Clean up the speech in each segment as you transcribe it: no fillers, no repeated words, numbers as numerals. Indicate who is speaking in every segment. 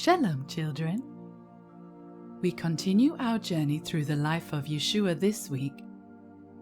Speaker 1: Shalom, children. We continue our journey through the life of Yeshua this week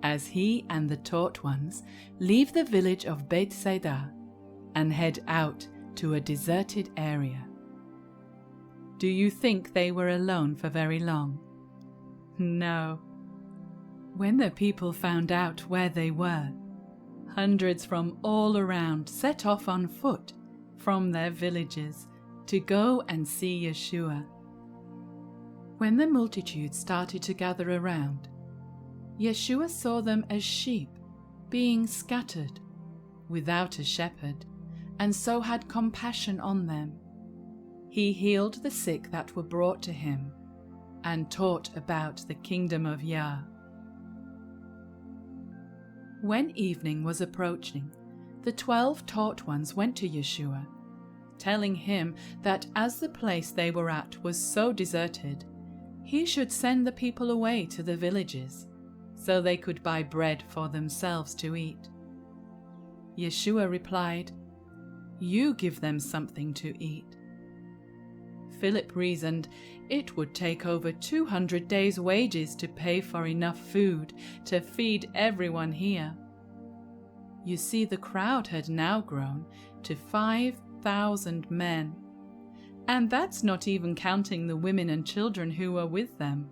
Speaker 1: as he and the taught ones leave the village of Beit Saida and head out to a deserted area. Do you think they were alone for very long? No. When the people found out where they were, hundreds from all around set off on foot from their villages to go and see Yeshua. When the multitude started to gather around, Yeshua saw them as sheep being scattered without a shepherd, and so had compassion on them. He healed the sick that were brought to him and taught about the kingdom of Yah. When evening was approaching, the 12 taught ones went to Yeshua, telling him that as the place they were at was so deserted, he should send the people away to the villages, so they could buy bread for themselves to eat. Yeshua replied, "You give them something to eat." Philip reasoned it would take over 200 days' wages to pay for enough food to feed everyone here. You see, the crowd had now grown to 5,000 men, and that's not even counting the women and children who were with them.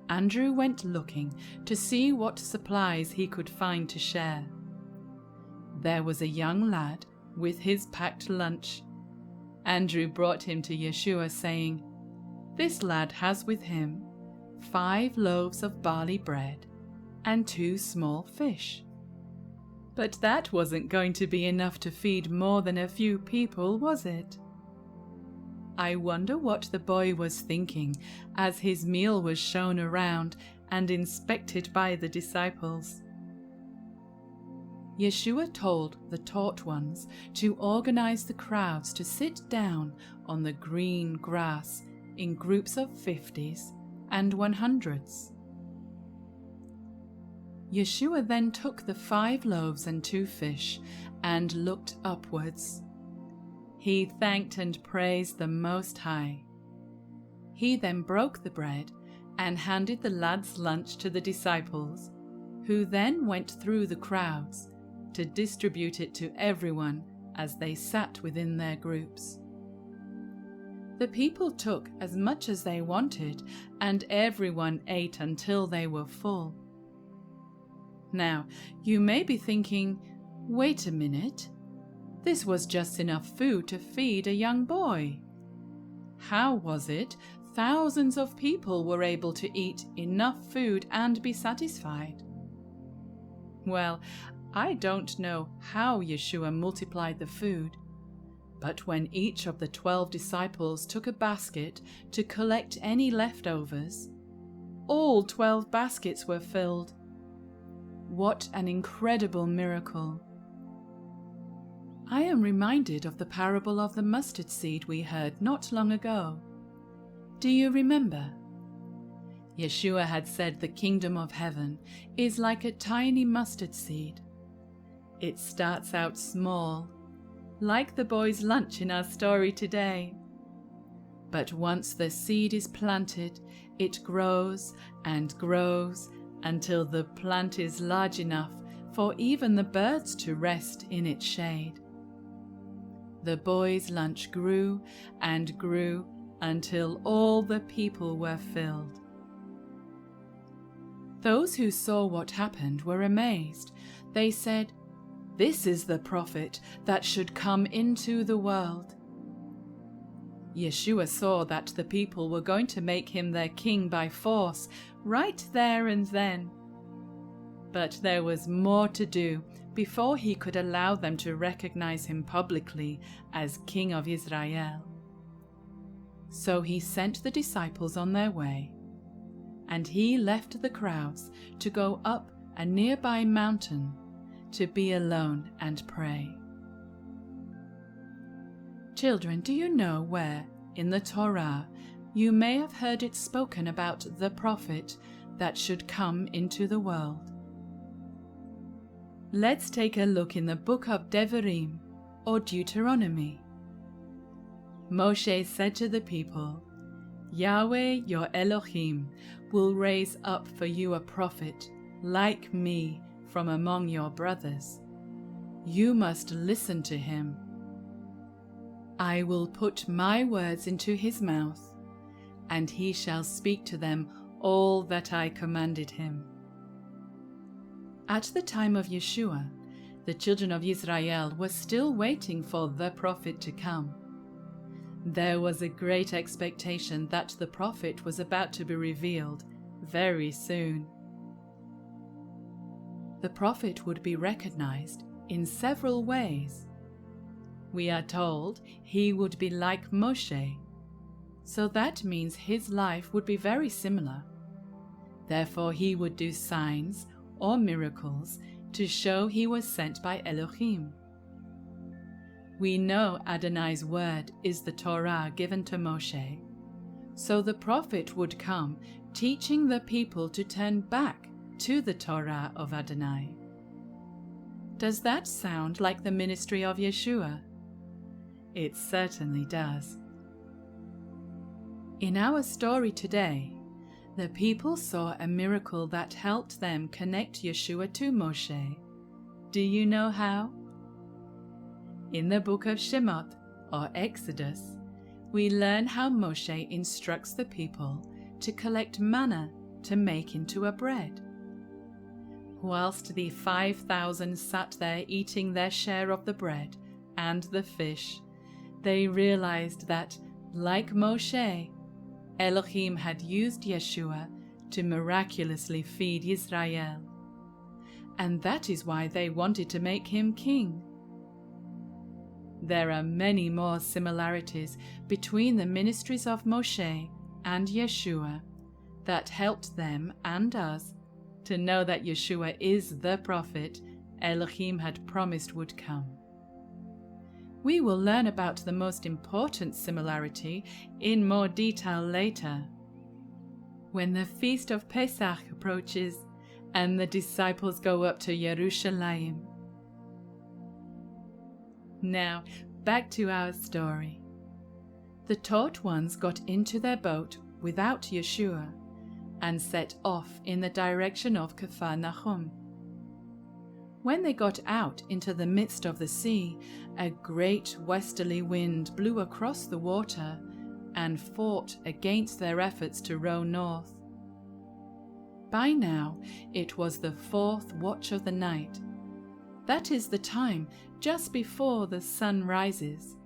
Speaker 1: Andrew went looking to see what supplies he could find to share. There was a young lad with his packed lunch. Andrew brought him to Yeshua, saying, "This lad has with him 5 loaves of barley bread and 2 small fish." But that wasn't going to be enough to feed more than a few people, was it? I wonder what the boy was thinking as his meal was shown around and inspected by the disciples. Yeshua told the taught ones to organize the crowds to sit down on the green grass in groups of 50s and 100s. Yeshua then took the 5 loaves and 2 fish and looked upwards. He thanked and praised the Most High. He then broke the bread and handed the lad's lunch to the disciples, who then went through the crowds to distribute it to everyone as they sat within their groups. The people took as much as they wanted, and everyone ate until they were full. Now, you may be thinking, wait a minute, this was just enough food to feed a young boy. How was it thousands of people were able to eat enough food and be satisfied? Well, I don't know how Yeshua multiplied the food, but when each of the 12 disciples took a basket to collect any leftovers, all 12 baskets were filled. What an incredible miracle! I am reminded of the parable of the mustard seed we heard not long ago. Do you remember? Yeshua had said the kingdom of heaven is like a tiny mustard seed. It starts out small, like the boy's lunch in our story today. But once the seed is planted, it grows and grows until the plant is large enough for even the birds to rest in its shade. The boy's lunch grew and grew until all the people were filled. Those who saw what happened were amazed. They said, "This is the prophet that should come into the world." Yeshua saw that the people were going to make him their king by force right there and then. But there was more to do before he could allow them to recognize him publicly as King of Israel. So he sent the disciples on their way, and he left the crowds to go up a nearby mountain to be alone and pray. Children, do you know where, in the Torah, you may have heard it spoken about the prophet that should come into the world? Let's take a look in the book of Devarim, or Deuteronomy. Moshe said to the people, Yahweh your Elohim will raise up for you a prophet like me from among your brothers. You must listen to him. I will put my words into his mouth, and he shall speak to them all that I commanded him. At the time of Yeshua, the children of Israel were still waiting for the prophet to come. There was a great expectation that the prophet was about to be revealed very soon. The prophet would be recognized in several ways. We are told he would be like Moshe, so that means his life would be very similar. Therefore he would do signs or miracles to show he was sent by Elohim. We know Adonai's word is the Torah given to Moshe, so the prophet would come teaching the people to turn back to the Torah of Adonai. Does that sound like the ministry of Yeshua? It certainly does. In our story today, the people saw a miracle that helped them connect Yeshua to Moshe. Do you know how? In the book of Shemot, or Exodus, we learn how Moshe instructs the people to collect manna to make into a bread. Whilst the 5,000 sat there eating their share of the bread and the fish, they realized that, like Moshe, Elohim had used Yeshua to miraculously feed Israel. And that is why they wanted to make him king. There are many more similarities between the ministries of Moshe and Yeshua that helped them and us to know that Yeshua is the prophet Elohim had promised would come. We will learn about the most important similarity in more detail later, when the feast of Pesach approaches and the disciples go up to Jerusalem. Now, back to our story. The taught ones got into their boat without Yeshua and set off in the direction of Capharnaum. When they got out into the midst of the sea, a great westerly wind blew across the water and fought against their efforts to row north. By now, it was the 4th watch of the night. That is the time just before the sun rises.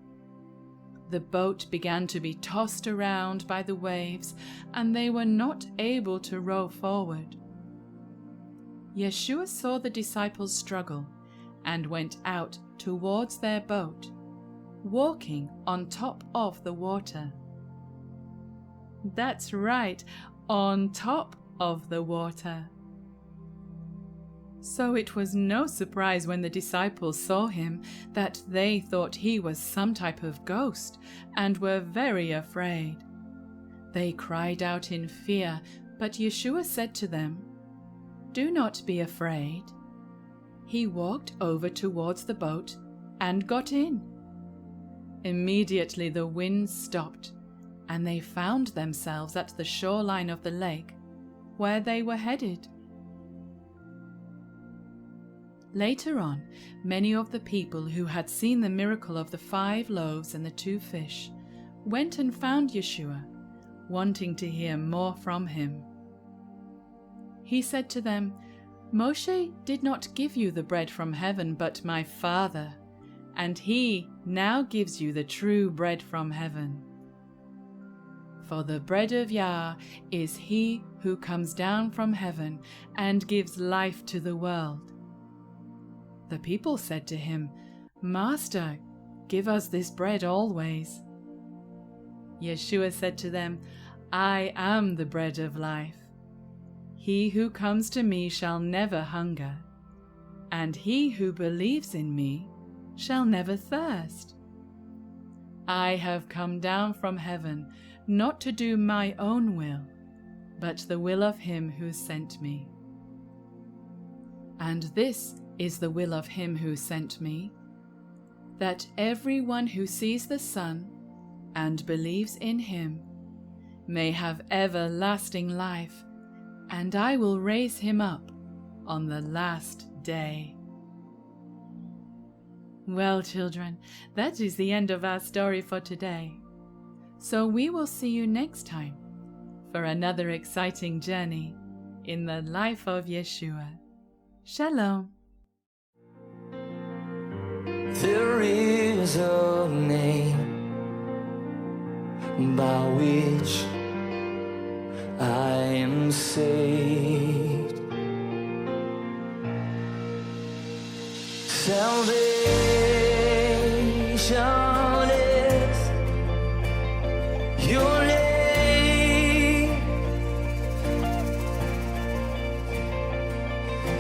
Speaker 1: The boat began to be tossed around by the waves, and they were not able to row forward. Yeshua saw the disciples struggle and went out towards their boat, walking on top of the water. That's right, on top of the water. So it was no surprise when the disciples saw him that they thought he was some type of ghost and were very afraid. They cried out in fear, but Yeshua said to them, "Do not be afraid." He walked over towards the boat and got in. Immediately the wind stopped, and they found themselves at the shoreline of the lake, where they were headed. Later on, many of the people who had seen the miracle of the 5 loaves and the 2 fish went and found Yeshua, wanting to hear more from him. He said to them, "Moshe did not give you the bread from heaven, but my Father, and he now gives you the true bread from heaven. For the bread of Yah is he who comes down from heaven and gives life to the world." The people said to him, "Master, give us this bread always." Yeshua said to them, "I am the bread of life. He who comes to me shall never hunger, and he who believes in me shall never thirst. I have come down from heaven not to do my own will, but the will of him who sent me. And this is the will of him who sent me, that everyone who sees the Son and believes in him may have everlasting life, and I will raise him up on the last day. Well, children, that is the end of our story for today. So we will see you next time for another exciting journey in the life of Yeshua. Shalom.
Speaker 2: There is a name by which I am saved. Salvation is your name.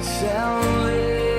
Speaker 2: Salvation